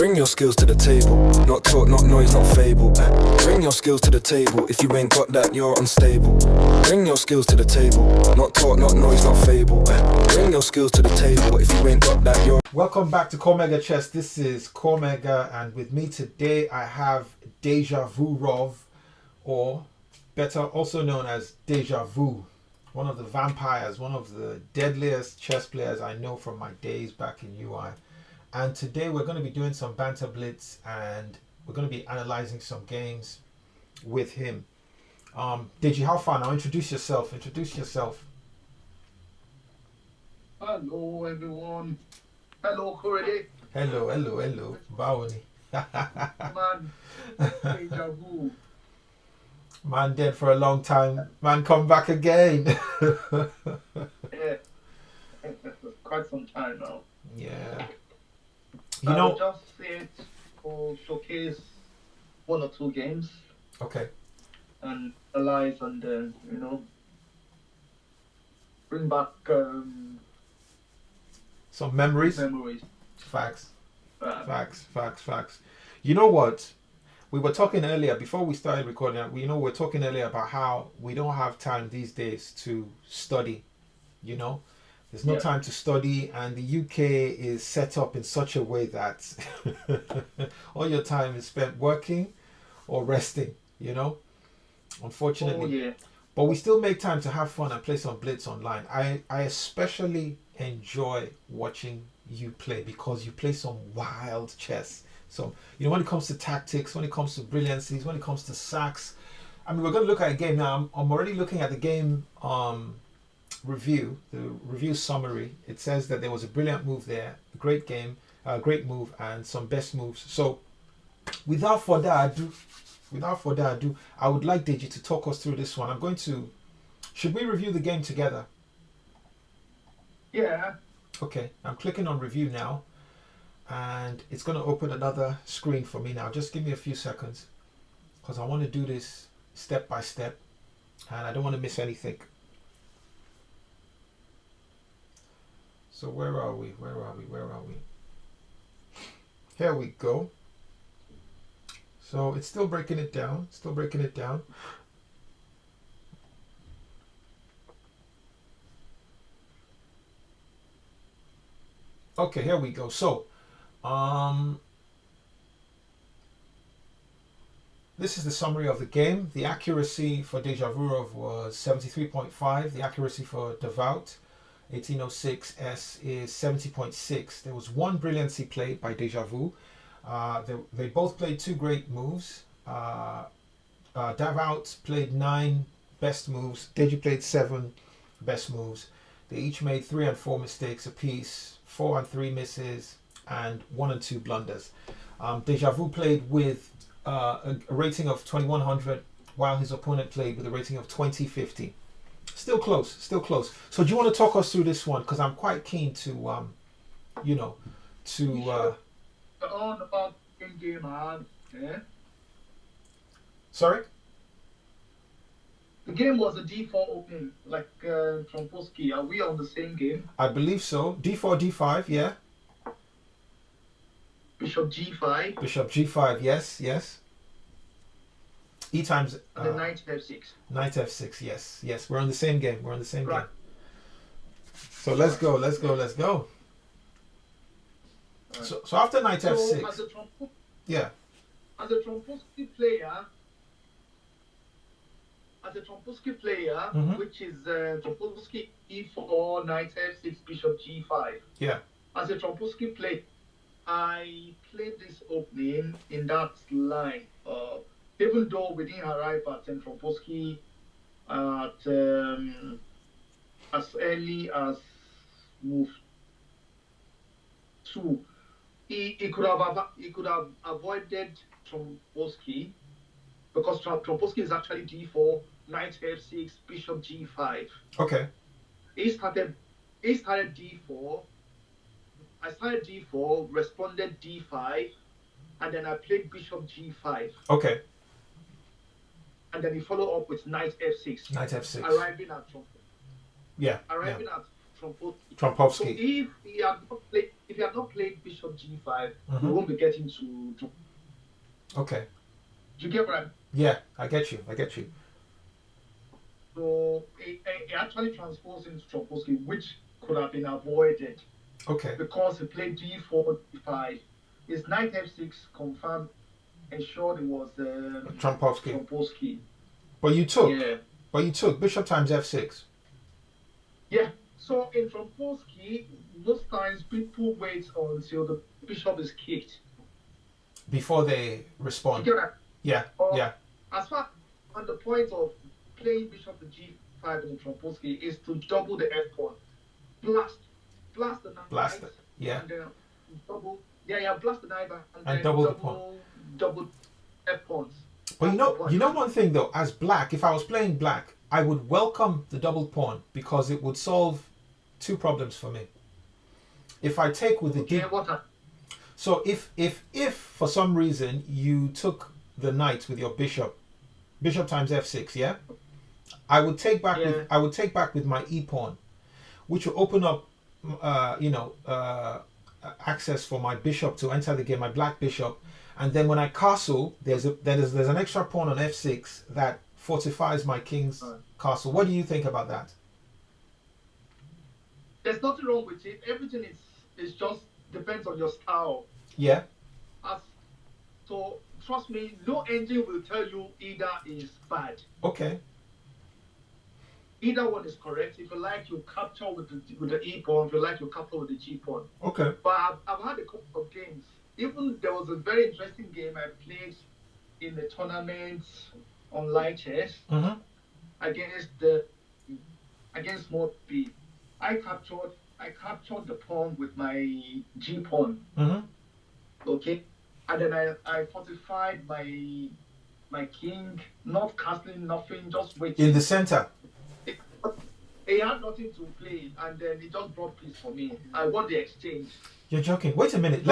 Bring your skills to the table. Not talk, not noise, not fable. Bring your skills to the table. If you ain't got that, you're unstable. Bring your skills to the table. Not talk, not noise, not fable. Bring your skills to the table. If you ain't got that, you're... Welcome back to Cormega Chess. This is Cormega, and with me today I have Dejavurov, or better also known as Dejavu, one of the vampires, one of the deadliest chess players I know from my days back in UI. And today we're going to be doing some banter blitz, and we're going to be analyzing some games with him. Deji, how far? Now introduce yourself. Hello everyone. Hello Corey. Hello. Bawoni. Man, Dejavu. Man dead for a long time. Man come back again. Yeah. Quite some time now. Yeah. I'll just say it for showcase one or two games. Okay. And analyze and bring back some memories. Facts. You know what? We were talking earlier, before we started recording, we were talking earlier about how we don't have time these days to study, There's no time to study, and the UK is set up in such a way that all your time is spent working or resting, Unfortunately. Oh, yeah. But we still make time to have fun and play some Blitz online. I especially enjoy watching you play because you play some wild chess. So, when it comes to tactics, when it comes to brilliancies, when it comes to sacs, I mean, we're going to look at a game now. I'm already looking at the game review, the review summary. It says that there was a brilliant move there, a great game, a great move, and some best moves. So, without further ado, I would like Deji to talk us through this one. Should we review the game together? Yeah. Okay, I'm clicking on review now, and it's going to open another screen for me now. Just give me a few seconds, because I want to do this step by step, and I don't want to miss anything. So where are we? Here we go. So it's still breaking it down. Okay, here we go. So, this is the summary of the game. The accuracy for Dejavurov was 73.5. The accuracy for Devout 1806S is 70.6. There was one brilliancy played by Dejavu. They both played two great moves. Devout played 9 best moves. Deji played 7 best moves. They each made 3 and 4 mistakes apiece, 4 and 3 misses, and 1 and 2 blunders. Dejavu played with a rating of 2100, while his opponent played with a rating of 2050. Still close. So do you want to talk us through this one? Because I'm quite keen to, on about in-game hard, yeah? Sorry? The game was a D4 opening, like Tromposki. Are we on the same game? I believe so. D4, D5, yeah. Bishop G5. Bishop G5, yes. E times... and then Knight F6. Knight F6, yes. We're on the same game. Right. Game. So let's go. Right. So after Knight F6... As a Tromposki player, Mm-hmm. which is Tromposki E4, Knight F6, Bishop G5. Yeah. As a Tromposki player, I played this opening in that line. Even though we didn't arrive at Tromposki as early as move 2, he could have avoided Tromposki, because Tromposki is actually D4, Knight F6, Bishop G5. Okay. He started D4. I started D4, responded D5, and then I played Bishop G5. Okay. And then he followed up with Knight F6. Knight F6. Arriving at Yeah. Tromposki. Trompovsky. So if he had not played if you have not played bishop g5, Mm-hmm. you won't be getting to. Okay. Do you get what I mean? Yeah, I get you. I get you. So it actually transposed into Trompowski, which could have been avoided Okay. because he played d4, d5. His knight f6 confirmed, ensured it was Trompowski. Trompowski. But you took. Yeah. But you took bishop times f6. Yeah. So in Trompowski, most times people wait until the bishop is kicked Before they respond. You get that? Yeah. Yeah. As far on the point of playing bishop to g5 in Trompowski is to double the f pawn, blast the knight, Blast it. Yeah. and then blast the knight and then double the pawn. double f pawns. But you know one thing though, as black, if I was playing black, I would welcome the double pawn because it would solve two problems for me. If I take with the deep, so if for some reason you took the knight with your bishop times f6, yeah, I would take back with my e pawn, which will open up, access for my bishop to enter the game, my black bishop, and then when I castle, there's an extra pawn on f6 that fortifies my king's castle. What do you think about that? There's nothing wrong with it. Everything is just depends on your style. Yeah. So trust me, no engine will tell you either is bad. Okay. Either one is correct. If you like, you capture with the e pawn. If you like, you capture with the g pawn. Okay. But I've had a couple of games. Even there was a very interesting game I played in the tournament on light chess against Small B. I captured the pawn with my g pawn. Okay, and then I fortified my king, not castling nothing, just waiting in the center. He had nothing to play, and then he just brought peace for me. I won the exchange. You're joking. Wait a minute.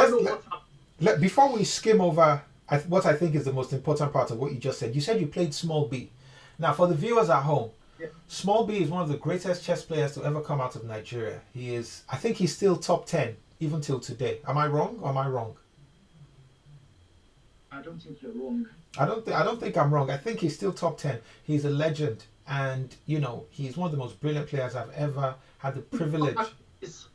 Before we skim over what I think is the most important part of what you just said. You said you played Small B. Now, for the viewers at home, Small B is one of the greatest chess players to ever come out of Nigeria. I think he's still top 10, even till today. Am I wrong or am I wrong? I don't think you're wrong. I don't think I'm wrong. I think he's still top 10. He's a legend. And, he's one of the most brilliant players I've ever had the privilege. It's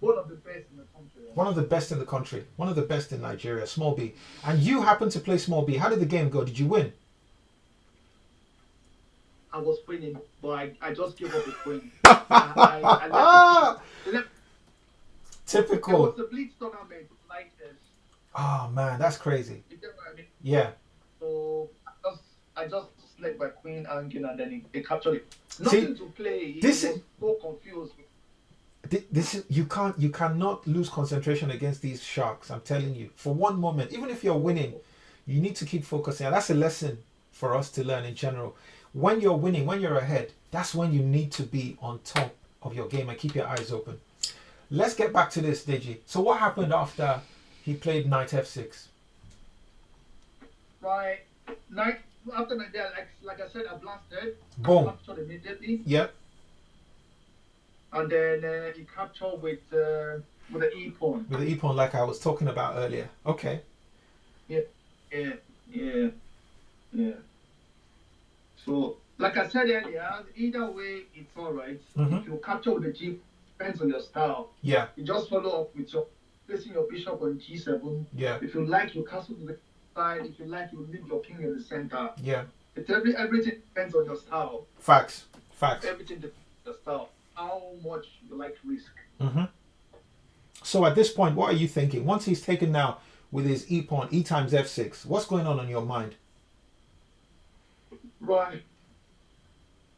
one of the best in the country. One of the best in the country. One of the best in Nigeria, Small B. And you happened to play Small B. How did the game go? Did you win? I was winning, but I just gave up the win. Typical. It was a Blitz tournament like this. Oh, man, that's crazy. You get what I mean? Yeah. So I just slept my queen hanging and then it captured it. Nothing to play. He was so confused. You cannot lose concentration against these sharks. I'm telling you. For one moment, even if you're winning, you need to keep focusing. And that's a lesson for us to learn in general. When you're winning, when you're ahead, that's when you need to be on top of your game and keep your eyes open. Let's get back to this, Deji. So what happened after he played knight f6? Right. After that, like I said, I blasted. Boom. I captured immediately. Yep. And then he captured with the e pawn. With the e pawn, like I was talking about earlier. Okay. Yeah. So, like I said earlier, either way, it's all right. If you capture with the g, depends on your style. Yeah. You just follow up with placing your bishop on g7. Yeah. If you like, you castle to the side. If you like, you leave your king in the center. Yeah. Everything depends on your style. Facts. Everything depends on your style. How much you like risk. So at this point, what are you thinking? Once he's taken now with his e pawn, e times f6, what's going on in your mind? Right.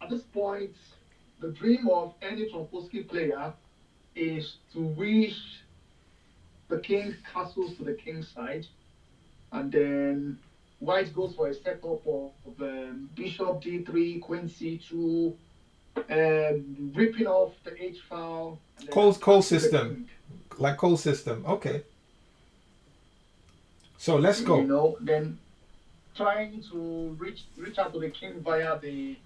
At this point, the dream of any Trompowski player is to wish the king castles to the king's side, and then white goes for a setup of bishop d3, queen c2, ripping off the h file. Cole system, like Cole system. Okay. So let's go. Then trying to reach out to the king via the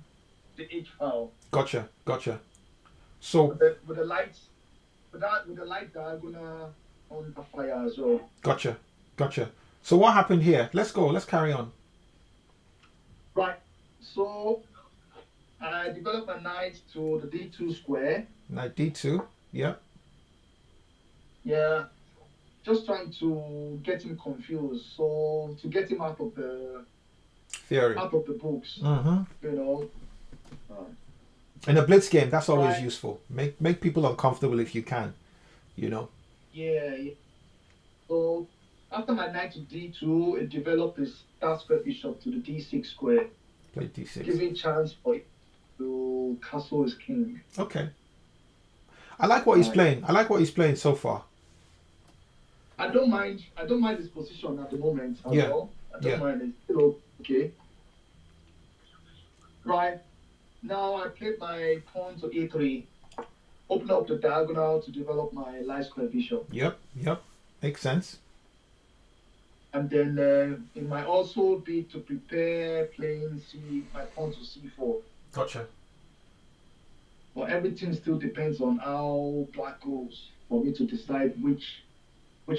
h file. Gotcha. So with the with the light diagonal on the fire as well. Gotcha. So what happened here? Let's go. Let's carry on. Right. So I developed my knight to the d2 square. Knight d2. Yeah. Yeah. Just trying to get him confused. So to get him out of the Theory. books. Mm-hmm. You know. In a blitz game, that's always Right. useful. Make people uncomfortable if you can. You know. Yeah. So after my knight to d2, it developed this star square bishop to the d6 square, Play d6. giving chance for it to castle his king. Okay. I like what he's playing. I like what he's playing so far. I don't mind his position at the moment as Yeah. well. I don't Yeah. mind it. Still okay. Right. Now I played my pawn to e3. Open up the diagonal to develop my light square bishop. Yep. Makes sense. And then it might also be to prepare playing my pawn to c4. Gotcha. But everything still depends on how black goes for me to decide which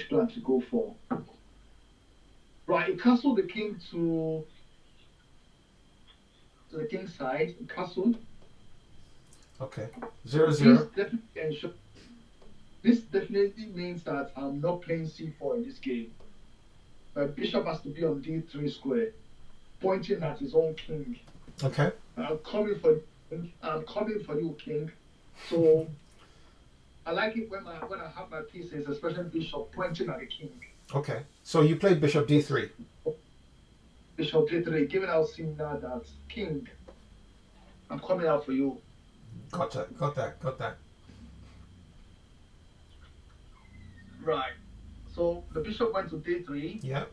plan to go for. Right, it castled the king to the king's side. It castled. Okay. This 0-0. this definitely means that I'm not playing c4 in this game. My bishop has to be on d3 square, pointing at his own king. Okay. I'm coming for you, king. So I like it when I have my pieces, especially bishop, pointing at the king. Okay. So you played bishop d3. Bishop d3, giving out signal that king, I'm coming out for you. Got that. Right. So the bishop went to d3. Yeah.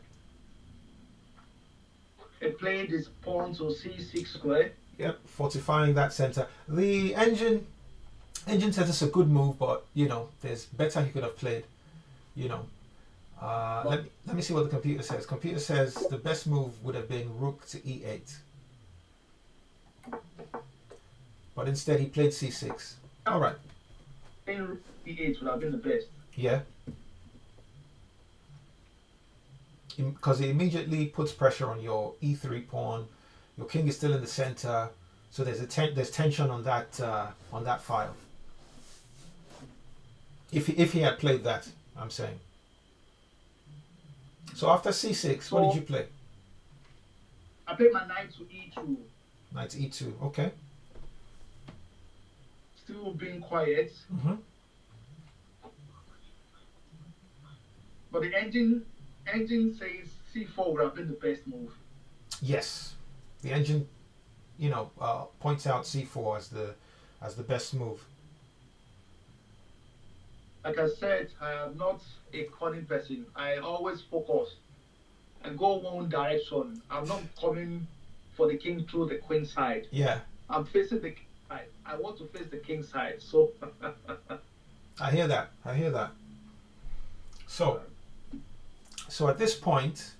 It played his pawn to c6 square. Yep. Fortifying that center. The engine says it's a good move, but you know, there's better he could have played. You know. Let me see what the computer says. Computer says the best move would have been rook to e8. But instead he played c6. All right. Playing rook e8 would have been the best. Yeah. Because it immediately puts pressure on your e3 pawn. Your king is still in the center, so there's tension on that file. If he had played that, I'm saying. So after c6, what did you play? I played my knight to e2. Knight to e2. Okay. Still being quiet. Mm-hmm. But the engine says c4 would have been the best move. Yes, the engine, points out c4 as the best move. Like I said, I am not a cunning person. I always focus and go one direction. I'm not coming for the king through the queen side. Yeah. I'm facing the king side. I want to face the king side. So I hear that. So at this point,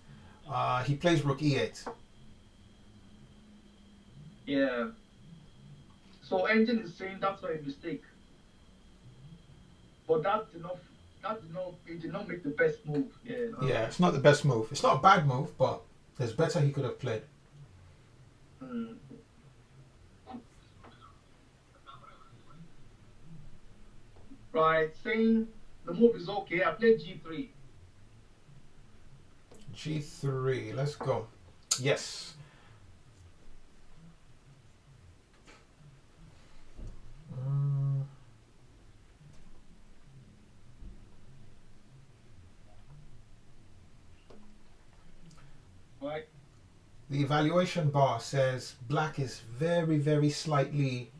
he plays rook e8. yeah. So engine is saying that's not a mistake. But it did not make the best move. Yeah. Yeah, it's not the best move. It's not a bad move, but there's better he could have played. Right, saying the move is okay. I played g3. G3, let's go. Yes. Right. The evaluation bar says black is very, very slightly,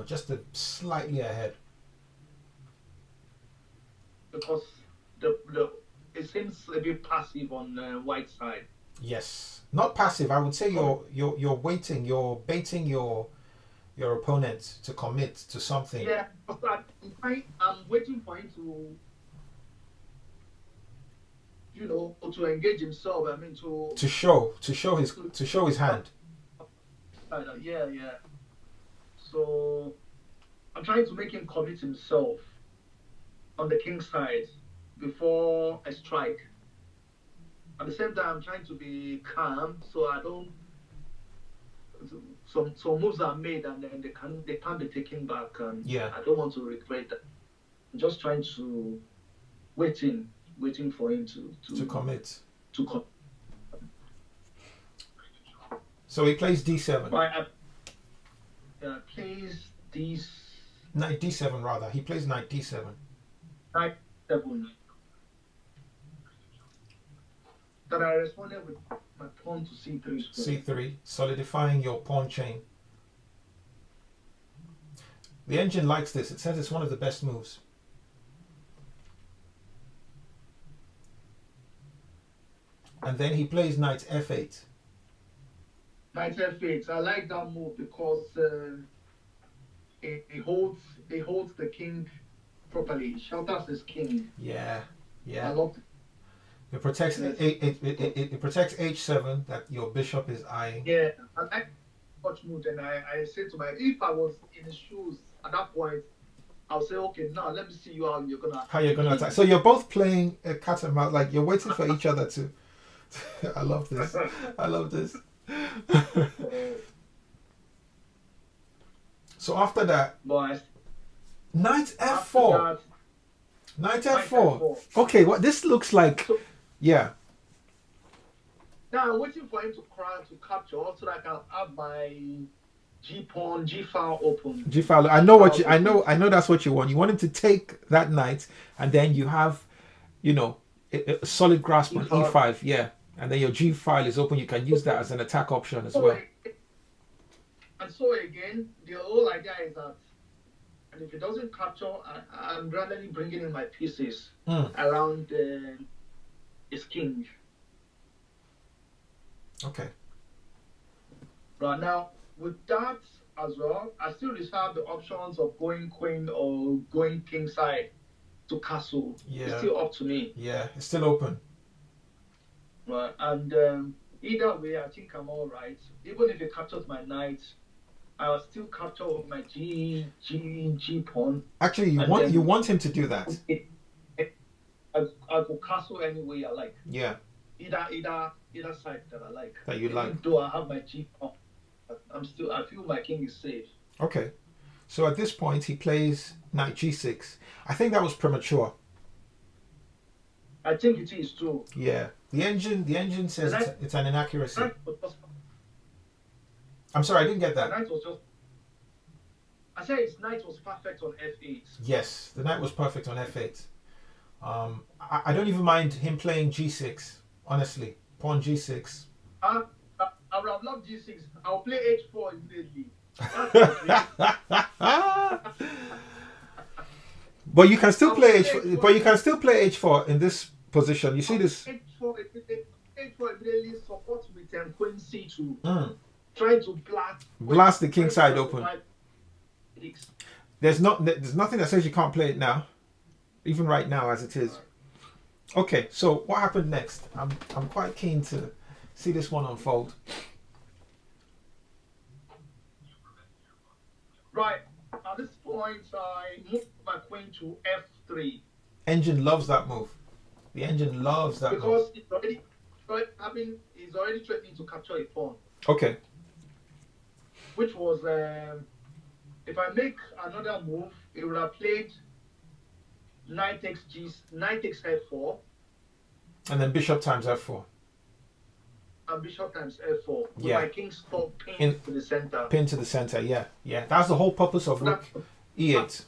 just slightly ahead. Because it seems a bit passive on the white side. Yes, not passive. I would say you're waiting, you're baiting your opponent to commit to something. Yeah, but I'm waiting for him to engage himself. I mean to show his hand. Yeah. So I'm trying to make him commit himself on the king side before a strike. At the same time, I'm trying to be calm so I don't. Some moves are made and then they can't be taken back, and Yeah. I don't want to regret that. I'm just trying to waiting for him To commit. to come. So he plays d7. Right, plays these Knight d7 rather. He plays knight d7. knight 7. That I responded with my pawn to c3. c3, solidifying your pawn chain. The engine likes this. It says it's one of the best moves. And then he plays knight f8. Knight f8. I like that move because it holds the king properly. It shelters his king. Yeah, I yeah. love It protects Yes. it protects h7 that your bishop is eyeing. Yeah, I like much mood, and I say to my, if I was in his shoes at that point, I'll say, okay, now let me see you how you're gonna. How you're gonna attack. So you're both playing a cat and mouse, like you're waiting for each other to. I love this. I love this. So after that, But knight after f4. that, Knight knight f4. f4. Okay, what this looks like? So Yeah. now I'm waiting for him to capture so that I can have my G pawn, G file open. G file. I know what you. I know that's what you want. You want him to take that knight, and then you have, a solid grasp on E5. e5. Yeah, and then your G file is open. You can use that as an attack option as well. And so again, the whole idea is that, and if it doesn't capture, I'm gradually bringing in my pieces around his king. Okay. Right now, with that as well, I still reserve the options of going queen or going king side to castle. Yeah. It's still up to me. Yeah, it's still open. Right, and either way, I think I'm all right. Even if it captures my knight, I'll still capture with my G pawn. Actually, you want him to do that. I go castle any way I like. Yeah. Either side that I like. That you like. Even though I have my G pawn, I feel my king is safe. Okay. So at this point, he plays knight g6. I think that was premature. I think it is too. Yeah. The engine says it's an inaccuracy. I'm sorry, I didn't get The that. knight was just. I said his knight was perfect on f8. Yes, the knight was perfect on f8. I don't even mind him playing g6. Honestly, pawn g6. I would have loved g6. I'll play h4 immediately. But you can still play h4. But you can still play h4 in this position. You see this? H4 immediately supports with queen c2. Trying to Blast the king side open. There's nothing that says you can't play it now, even right now as it is. Okay, so what happened next? I'm quite keen to see this one unfold. Right, at this point, I moved my queen to f3. Engine loves that move. The engine loves that because move. he's already threatening to capture a pawn. Okay. Which was, if I make another move, it would have played knight takes f4. And then bishop times f4. And bishop times f4. With Yeah. my king stop pinned to the center. Pin to the center, yeah. Yeah, that's the whole purpose of rook e8.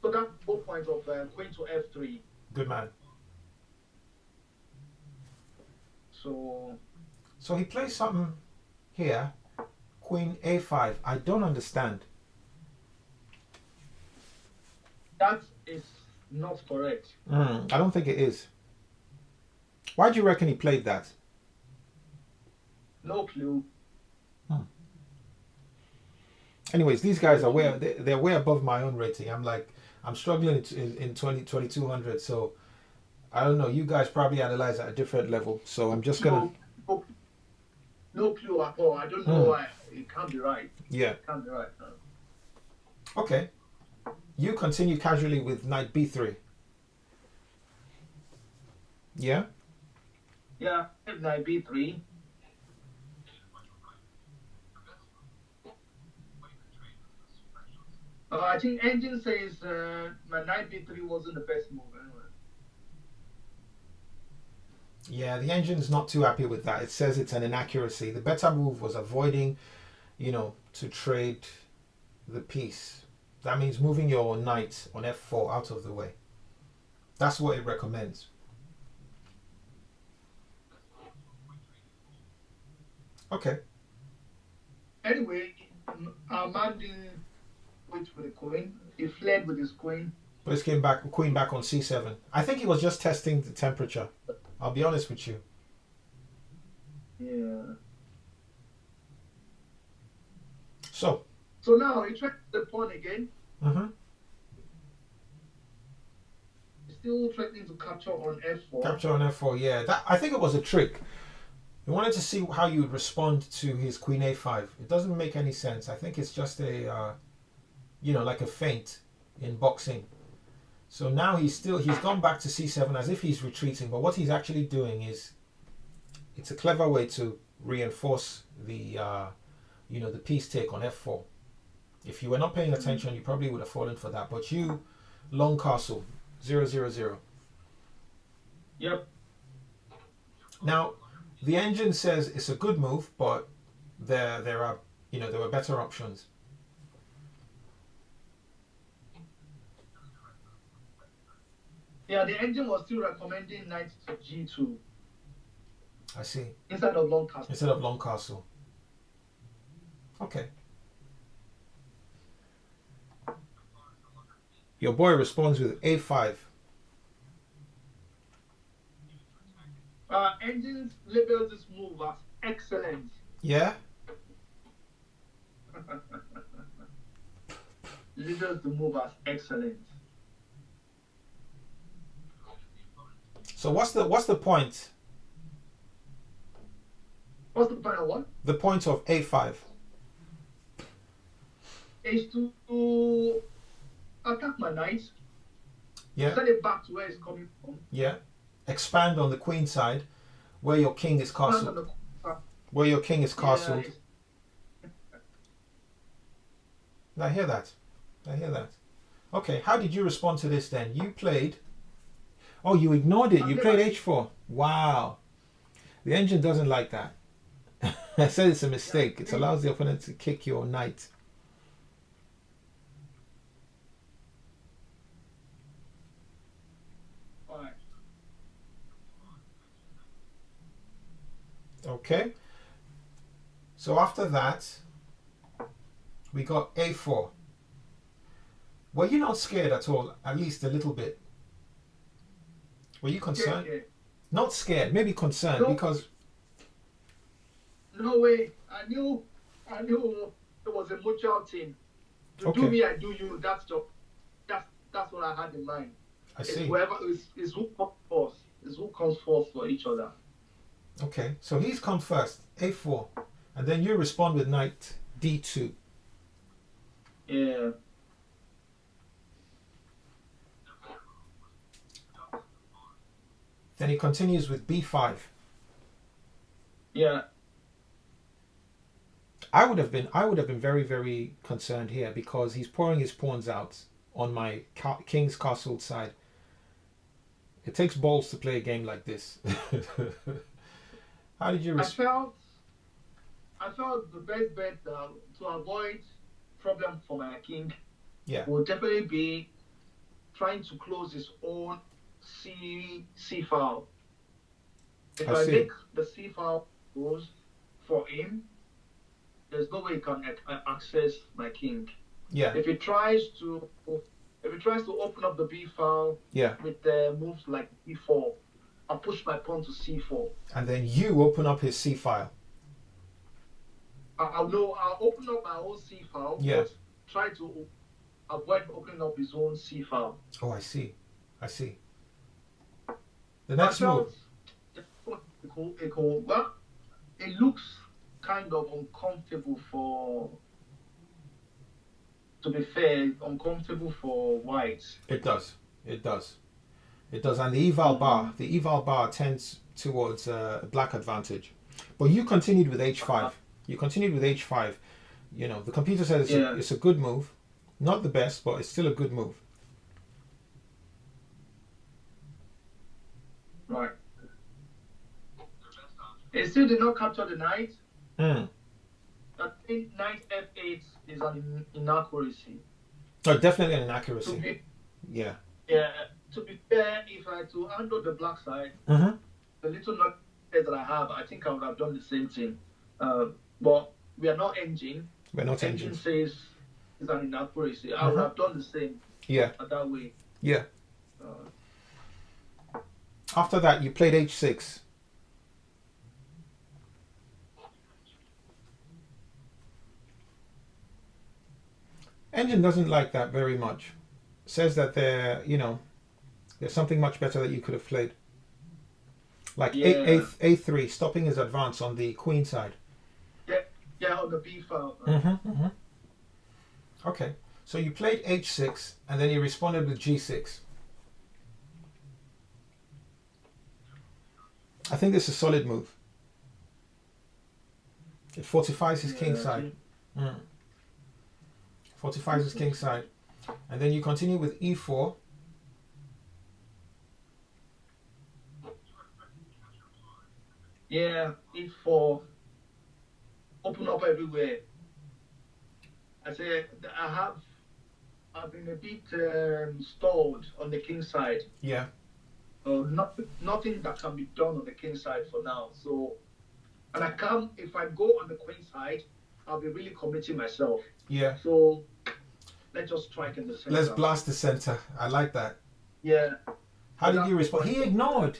So that's the whole point of queen to f3. Good man. So he plays something here. Queen a5. I don't understand. That is not correct. I don't think it is. Why do you reckon he played that? No clue. Anyways, these guys are they're way above my own rating. I'm struggling in 2200. So I don't know. You guys probably analyze at a different level. So I'm just gonna. No clue at all. I don't know why. It can't be right. Yeah. It can't be right. No. Okay. You continue casually with knight b3. Yeah? Yeah, knight b3. I think engine says my knight b3 wasn't the best move anyway. Yeah, the engine's not too happy with that. It says it's an inaccuracy. The better move was avoiding, to trade the piece. That means moving your knight on f4 out of the way. That's what it recommends. Okay. Anyway, our man didn't wait for the queen. He fled with his queen. But it came back, queen back on c7. I think he was just testing the temperature. I'll be honest with you. Yeah. So now he tried the pawn again. Mm-hmm. He's still threatening to capture on f4. Capture on f4, yeah. That, I think it was a trick. He wanted to see how you would respond to his queen a5. It doesn't make any sense. I think it's just a, like a feint in boxing. So now he's gone back to c7 as if he's retreating. But what he's actually doing is, it's a clever way to reinforce the, the piece take on f4. If you were not paying attention, you probably would have fallen for that. But you, long castle, 0-0-0. Yep. Now, the engine says it's a good move, but there were better options. Yeah, the engine was still recommending knight to g2. I see. Instead of long castle. Instead of long castle. Okay. Your boy responds with a5. Engines label this move as excellent. Yeah? Labels the move as excellent. So what's the point? What's the point of what? The point of a5 is to attack my knight. Yeah. Send it back to where it's coming from. Yeah. Expand on the queen side where your king is castled. Where your king is castled. Yeah. I hear that. Okay, how did you respond to this then? You played... Oh, you ignored it. You played h4. Wow. The engine doesn't like that. I said it's a mistake. It allows the opponent to kick your knight. Alright. Okay. So after that, we got a4. Were you not scared at all? At least a little bit. Were you concerned? Yeah. Not scared, maybe concerned, because... No way. I knew it was a mutual thing. You do me, I do you. That's what I had in mind. I see. Whoever is who comes first. Is who comes first for each other. Okay, so he's come first, a4, and then you respond with knight d2. Yeah. Then he continues with b5. Yeah. I would have been very, very concerned here because he's pouring his pawns out on my king's castle side. It takes balls to play a game like this. How did you respond? I felt the best bet to avoid problem for my king would definitely be trying to close his own C file. If I make the C file close for him, there's no way he can access my king. Yeah. If he tries to open up the B file with moves like B4, I'll push my pawn to C4. And then you open up his C file. I'll open up my own C file, but try to avoid opening up his own C file. Oh, I see. The next move. Well, it looks kind of uncomfortable for to be fair, uncomfortable for whites. It does. It does. It does. And the eval bar tends towards black advantage. But you continued with h5. You continued with h5. You know, the computer says it's a good move. Not the best, but it's still a good move. Right. It still did not capture the knight. I think knight f8 is an inaccuracy. Oh, definitely an inaccuracy. Yeah. Yeah. To be fair, if I had to handle the black side, the little knock that I have, I think I would have done the same thing. But we are not engine. We're not engine. Engine says it's an inaccuracy. I would have done the same. Yeah. That way. Yeah. After that, you played h6. Engine doesn't like that very much. Says that there's something much better that you could have played. Like a3, stopping his advance on the queen side. Yeah, on the b file. Okay, so you played h6 and then you responded with g6. I think this is a solid move. It fortifies his king side. Fortifies his king side. And then you continue with e4. Yeah, e4. Open up everywhere. I say I've been a bit stalled on the king side. Yeah. Nothing that can be done on the king side for now. So, and I can't, if I go on the queen side, I'll be really committing myself. Yeah. So, let's just strike in the center. Let's blast the center. I like that. Yeah. How did you respond? He ignored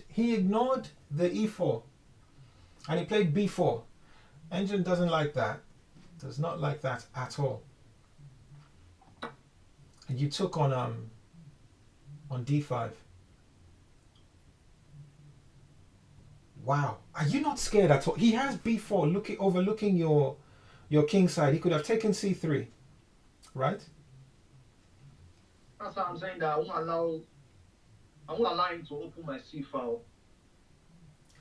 the e4. And he played b4. Engine doesn't like that. Does not like that at all. And you took on d5. Wow. Are you not scared at all? He has b4 overlooking your king side. He could have taken c3. Right? That's why I'm saying that I won't allow him to open my c file.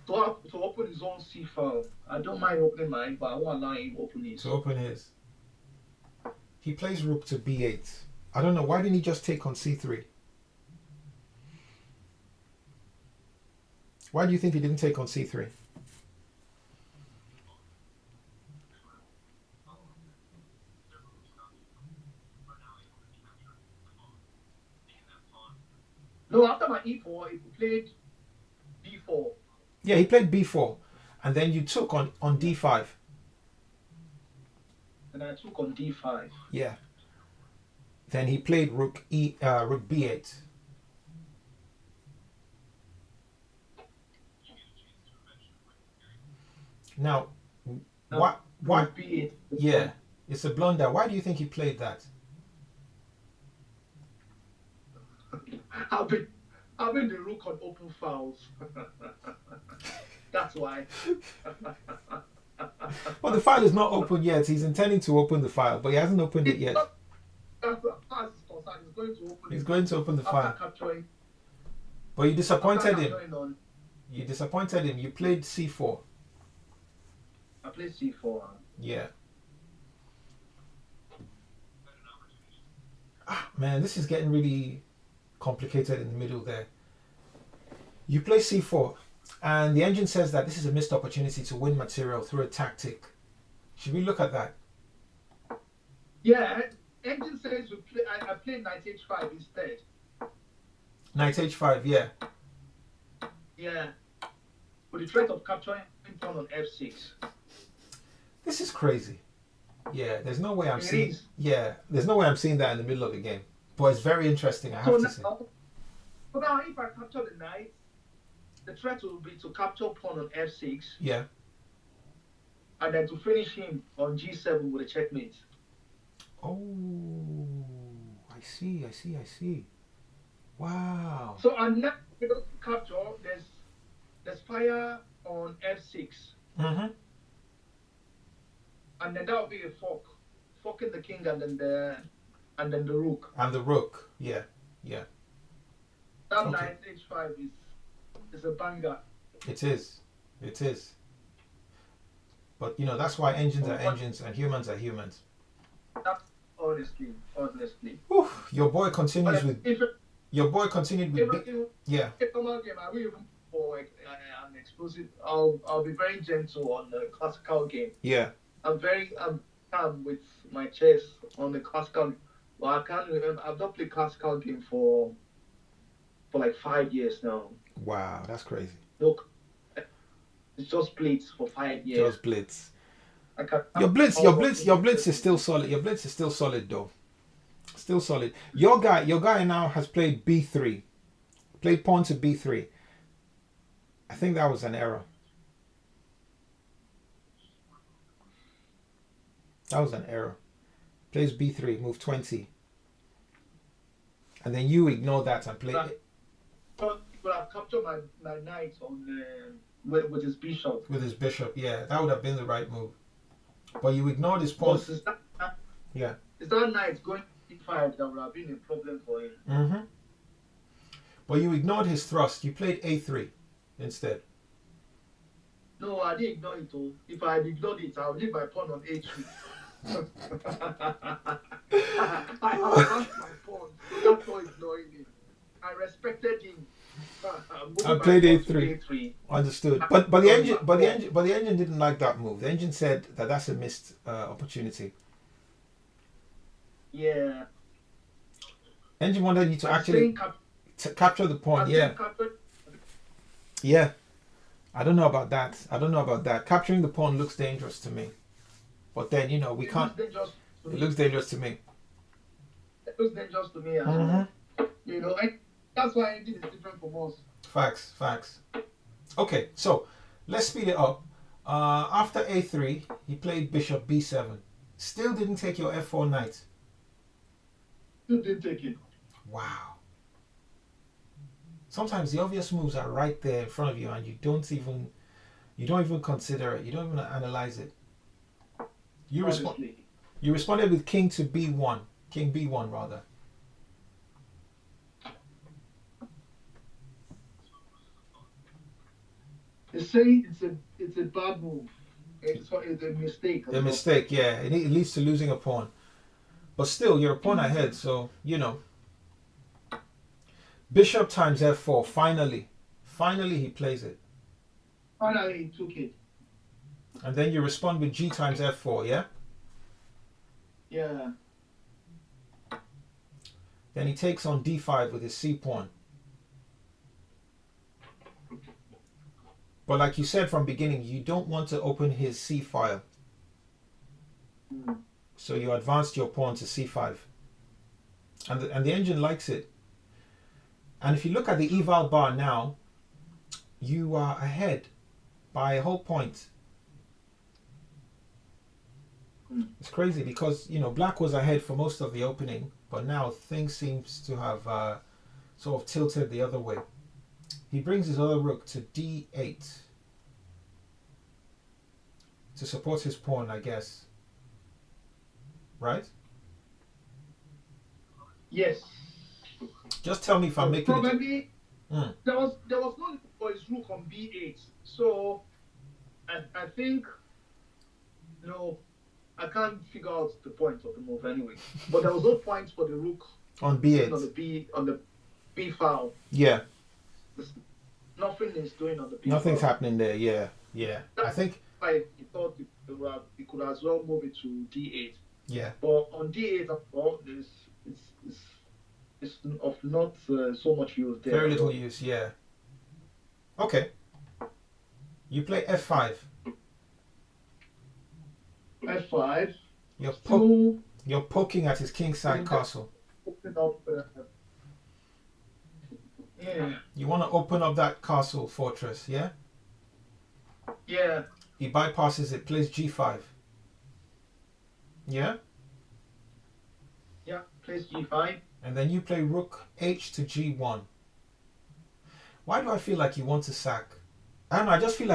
To open his own c file. I don't mind opening mine, but I won't allow him to open his. To open his. He plays rook to b8. I don't know. Why didn't he just take on c3? Why do you think he didn't take on c3? No, after my e4, he played b4. Yeah, he played b4. And then you took on d5. And I took on d5. Yeah. Then he played rook b8. Now, what? B8. Yeah, it's a blunder. Why do you think he played that? Having the rook on open files. That's why. Well, the file is not open yet. He's intending to open the file, but he hasn't opened it yet. He's going to open the file. But you disappointed him. You disappointed him. You played c4. I played c4. Yeah. Man, this is getting really complicated in the middle there. You play c4, and the engine says that this is a missed opportunity to win material through a tactic. Should we look at that? Yeah, engine says I played knight h5 instead. Knight h5, yeah. Yeah, with the threat of capturing pawn on f6. This is crazy. Yeah, there's no way I'm seeing. Yeah, there's no way I'm seeing that in the middle of the game. But it's very interesting. I have to say. But now, if I capture the knight, the threat will be to capture pawn on f6. Yeah. And then to finish him on g7 with a checkmate. Oh, I see. Wow. So on next capture, there's fire on f6. Mm-hmm. And then that will be a fork. Forking the king and then and then the rook. And the rook. Yeah. Yeah. That Okay. knight h5 is a banger. It is. It is. But that's why engines are engines and humans are humans. That's honestly. Whew, your boy continues with. If Your boy continued with. Yeah. If normal game, I will even for an explosive. I'll be very gentle on the classical game. Yeah. I'm calm with my chess on the classical. Well, I can't remember. I've not played classical game for like 5 years now. Wow, that's crazy. Look, it's just Blitz for 5 years. Just Blitz. Your Blitz is still solid. Your Blitz is still solid though. Still solid. Your guy now has played B3. Played pawn to B3. I think that was an error. That was an error. Plays B3, move 20. And then you ignore that and play it. But I've captured my knight on with his bishop. With his bishop, yeah. That would have been the right move. But you ignored his pawn. Yeah. Is that knight going to E5 that would have been a problem for him? Mm-hmm. But you ignored his thrust. You played A3 instead. No, I didn't ignore it all. If I had ignored it, I would leave my pawn on A3. I advanced my pawn, so that's not ignoring it. I respected him. I played A3. Understood. But the engine didn't like that move. The engine said that's a missed opportunity. Yeah. Engine wanted you to actually capture the pawn. Yeah. Yeah. I don't know about that. Capturing the pawn looks dangerous to me. But then we can't. It looks dangerous to me. It looks dangerous to me. Mm-hmm. That's why engine is different from us. Facts. Okay, so let's speed it up. After A3, he played bishop B7. Still didn't take your F4 knight. Still didn't take it. Wow. Sometimes the obvious moves are right there in front of you, and you don't even consider it. You don't even analyze it. You responded with king to B1. King B1 rather. They say it's a bad move. It's a mistake. A mistake, yeah. It leads to losing a pawn. But still, you're a pawn ahead, so Bishop times F4. Finally, he plays it. Finally, he took it. And then you respond with G times F4, yeah? Yeah. Then he takes on D5 with his C pawn. But like you said from beginning, you don't want to open his C file. So you advanced your pawn to C5. And the engine likes it. And if you look at the eval bar now, you are ahead by a whole point. It's crazy because, black was ahead for most of the opening, but now things seems to have sort of tilted the other way. He brings his other rook to D8 to support his pawn, I guess. Right? Yes. Just tell me if I'm making probably there was no need for his rook on B8. So I think I can't figure out the point of the move anyway. But there was no point for the rook on B8 on the B file. Yeah. Nothing is doing on the B Nothing's file. happening there. Yeah. I think I thought he could as well move it to D8. Yeah. But on D8, it's of not so much use there. Very little use, yeah. Okay. You play F5. F5. You're poking at his kingside castle. Open up. Yeah. You want to open up that castle fortress, yeah? Yeah. He bypasses it, plays G5. Yeah? Yeah, plays G5. And then you play rook H to G1. Why do I feel like you want to sack? I don't know. I just feel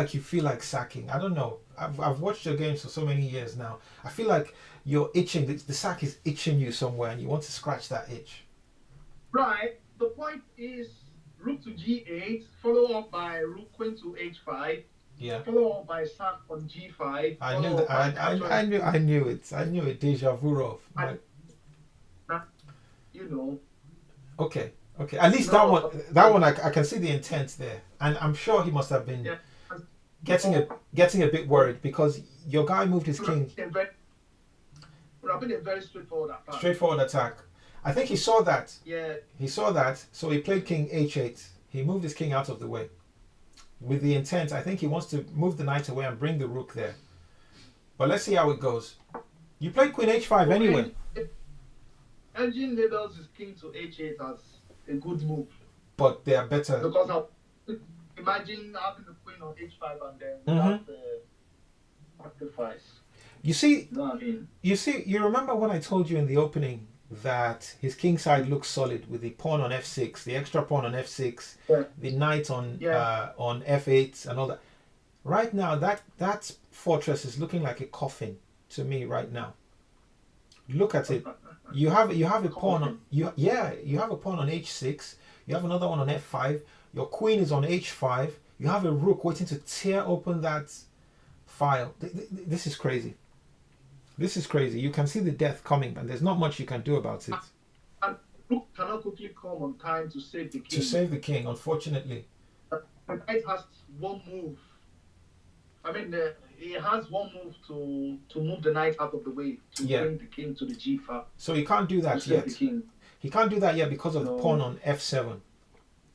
like sacking. I don't know. I've watched your games for so many years now. I feel like you're itching. The sack is itching you somewhere, and you want to scratch that itch. Right. The point is rook to g8, follow up by rook queen to h5, Yeah. follow up by sack on g5. I knew that. I knew it. I knew it. Dejavurov. You know. Okay. Okay. At least that one. That one. I can see the intent there, and I'm sure he must have been getting a bit worried because your guy moved his king. Would have been a very straightforward attack. Straightforward attack. I think he saw that. Yeah. He saw that, so he played king h8. He moved his king out of the way. With the intent, I think he wants to move the knight away and bring the rook there. But let's see how it goes. You played queen h5 anyway. Engine labels his king to h8 as a good move. But they are better. Because imagine having the queen on h5 and then without the sacrifice. You see, You know what I mean? you remember when I told you in the opening that his king side looks solid with the pawn on f6, the extra pawn on f6, the knight on f8 and all that. Right now, that fortress is looking like a coffin to me right now. Look at it. You have a pawn on you have a pawn on h6. You have another one on f5. Your queen is on h5. You have a rook waiting to tear open that file. This is crazy. This is crazy. You can see the death coming, and there's not much you can do about it. And rook cannot quickly come on time to save the king. To save the king, unfortunately. The knight has one move. I mean, he has one move to move the knight out of the way to bring the king to the g file. So he can't do that yet. He can't do that yet because of the pawn on f7.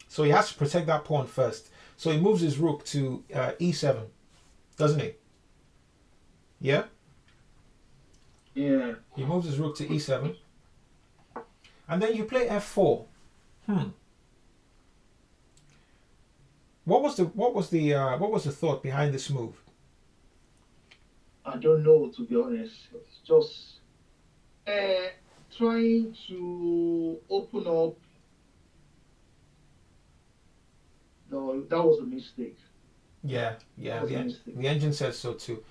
So he has to protect that pawn first. So he moves his rook to e7, doesn't he? Yeah? Yeah. He moves his rook to e7. And then you play f4. What was the thought behind this move? I don't know, to be honest. It's just trying to open up. No, that was a mistake. Yeah. The engine says so too.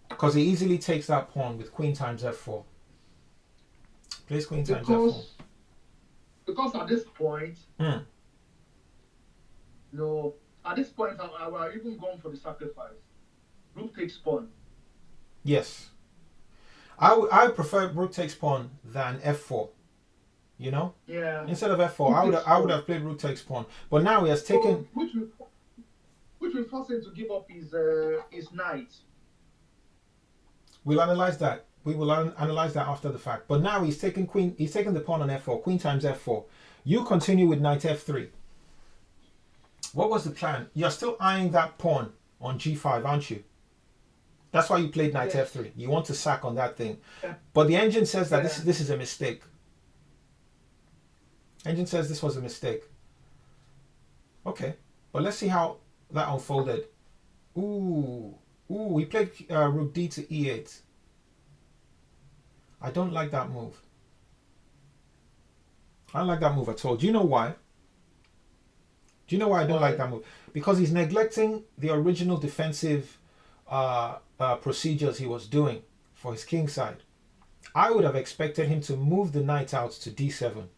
Because he easily takes that pawn with queen times f4. Plays queen times f4. Because at this point, no, at this point I would have even gone for the sacrifice. Rook takes pawn. Yes. I prefer rook takes pawn than f4. You know? Yeah. Instead of f4, I would have played rook takes pawn. But now he has taken. Which will force him to give up his knight. We'll analyze that. We will analyze that after the fact. But now he's taken the pawn on f4, queen times f4. You continue with knight f3. What was the plan? You're still eyeing that pawn on g5, aren't you? That's why you played knight f3. You want to sack on that thing. Yeah. But the engine says that this is a mistake. Engine says this was a mistake. Okay. But let's see how that unfolded. Ooh, we played rook d to e8. I don't like that move. I don't like that move at all. Do you know why? Do you know why I don't like that move? Because he's neglecting the original defensive procedures he was doing for his king side. I would have expected him to move the knight out to d7. Do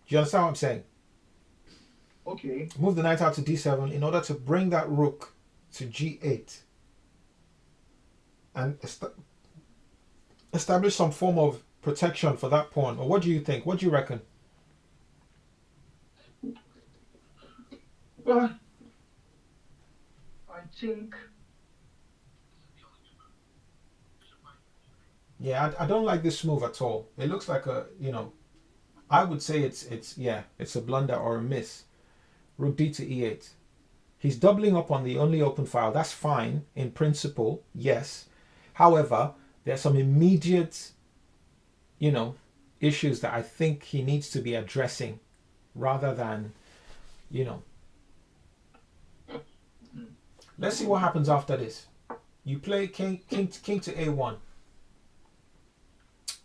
you understand what I'm saying? Okay. Move the knight out to d7 in order to bring that rook to g8 and establish some form of protection for that pawn. Or what do you think? What do you reckon? Well, I think. Yeah, I don't like this move at all. It looks like I would say it's a blunder or a miss. Rook d to e8. He's doubling up on the only open file. That's fine in principle, yes. However, there's some immediate, issues that I think he needs to be addressing rather than, Let's see what happens after this. You play king to a1.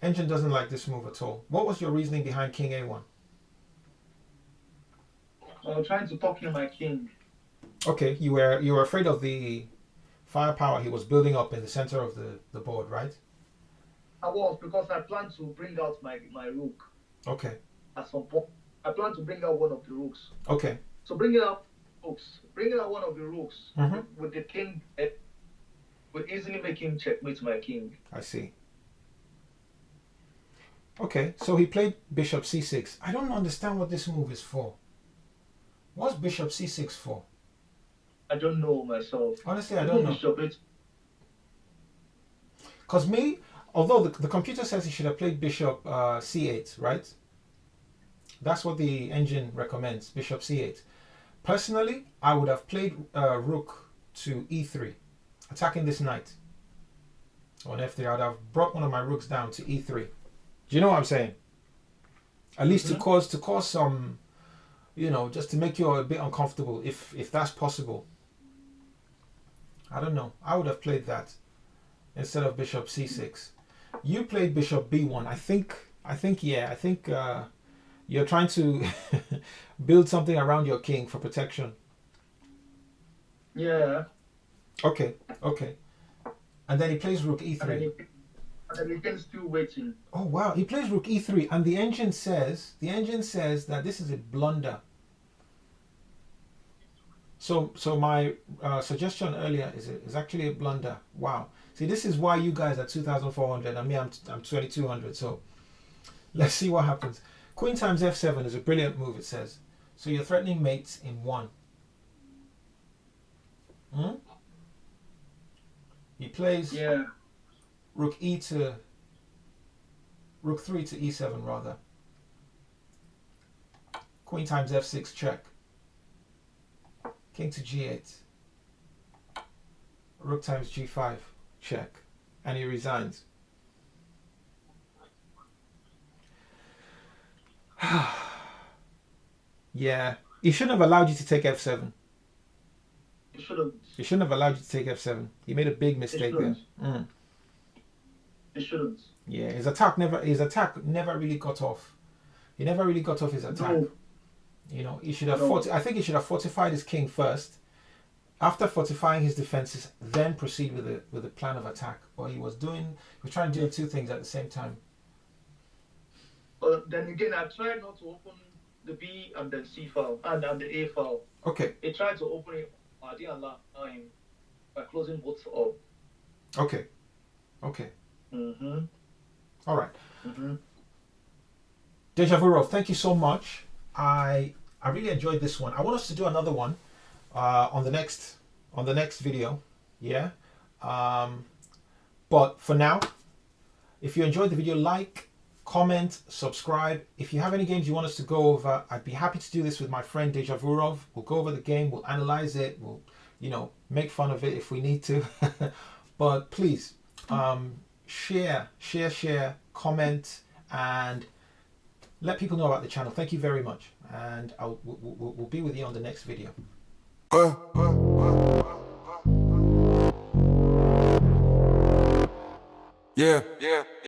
Engine doesn't like this move at all. What was your reasoning behind king a1? I'm trying to talk in my king. Okay, you were afraid of the firepower he was building up in the center of the board, right? I was, because I plan to bring out my rook Okay. at some point. I plan to bring out one of the rooks. Okay. So bringing out one of the rooks Mm-hmm. with the king would easily make him checkmate my king. I see. Okay, so he played bishop c6. I don't understand what this move is for. What's bishop c6 for? I don't know myself. Honestly, I don't know. Because me, although the computer says he should have played bishop c8, right? That's what the engine recommends, bishop c8. Personally, I would have played rook to e3, attacking this knight. On f3, I would have brought one of my rooks down to e3. Do you know what I'm saying? At least to cause some, just to make you a bit uncomfortable, if that's possible. I don't know. I would have played that instead of bishop c6. You played bishop b1. I think you're trying to build something around your king for protection. Yeah. Okay. And then he plays rook e3. And then the king's still waiting. Oh wow, he plays rook e3, and the engine says that this is a blunder. So my suggestion earlier is actually a blunder. Wow. See, this is why you guys are 2,400 and me I'm 2,200. So let's see what happens. Queen times f7 is a brilliant move, it says. So you're threatening mates in one. He plays rook e to rook 3 to e7 rather. Queen times f6 check. King to g8. Rook times g5 check. And he resigns. Yeah, he shouldn't have allowed you to take f7. He shouldn't. He shouldn't have allowed you to take f7. He made a big mistake there. He shouldn't. Yeah, his attack never really got off. He never really got off his attack. No. He should have I think he should have fortified his king first. After fortifying his defenses, then proceed with the plan of attack. But he was trying to do two things at the same time. Then again, I tried not to open the B and then C file and the A file. Okay. He tried to open it. I didn't allow him by closing both up. Okay. All right. Dejavurov, thank you so much. I really enjoyed this one. I want us to do another one on the next video. Yeah. But for now, if you enjoyed the video, like, comment, subscribe. If you have any games you want us to go over, I'd be happy to do this with my friend Dejavurov. We'll go over the game, we'll analyze it, we'll make fun of it if we need to. But please share, comment, and let people know about the channel. Thank you very much, and we'll be with you on the next video. Yeah.